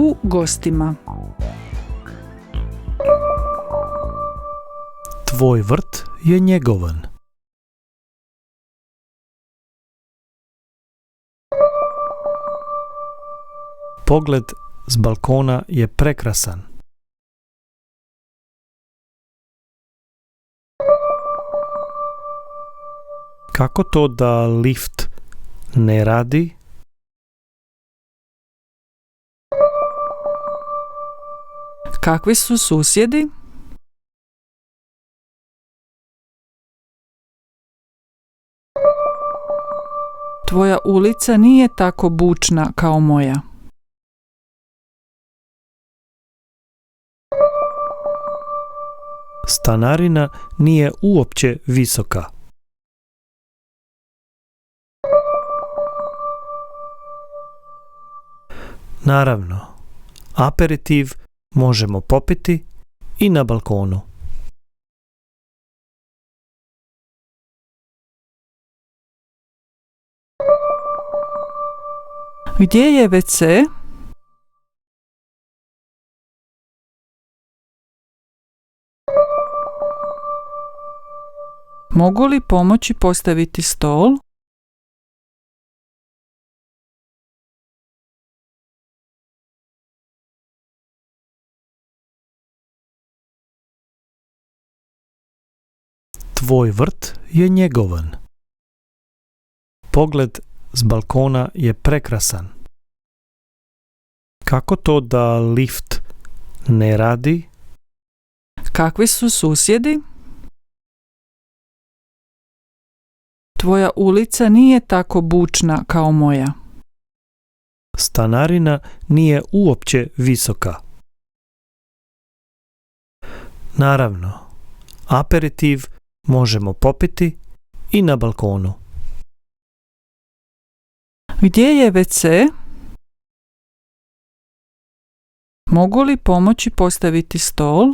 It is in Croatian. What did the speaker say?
u gostima. Tvoj vrt je njegovan. Pogled s balkona je prekrasan. Kako to da lift ne radi? Kakvi su susjedi? Tvoja ulica nije tako bučna kao moja. Stanarina nije uopće visoka. Naravno, aperitiv možemo popiti i na balkonu. Gdje je WC? Mogu li pomoći postaviti stol? Tvoj vrt je njegovan. Pogled s balkona je prekrasan. Kako to da lift ne radi? Kakvi su susjedi? Tvoja ulica nije tako bučna kao moja. Stanarina nije uopće visoka. Naravno, aperitiv možemo popiti i na balkonu. Gdje je WC? Mogu li pomoći postaviti stol?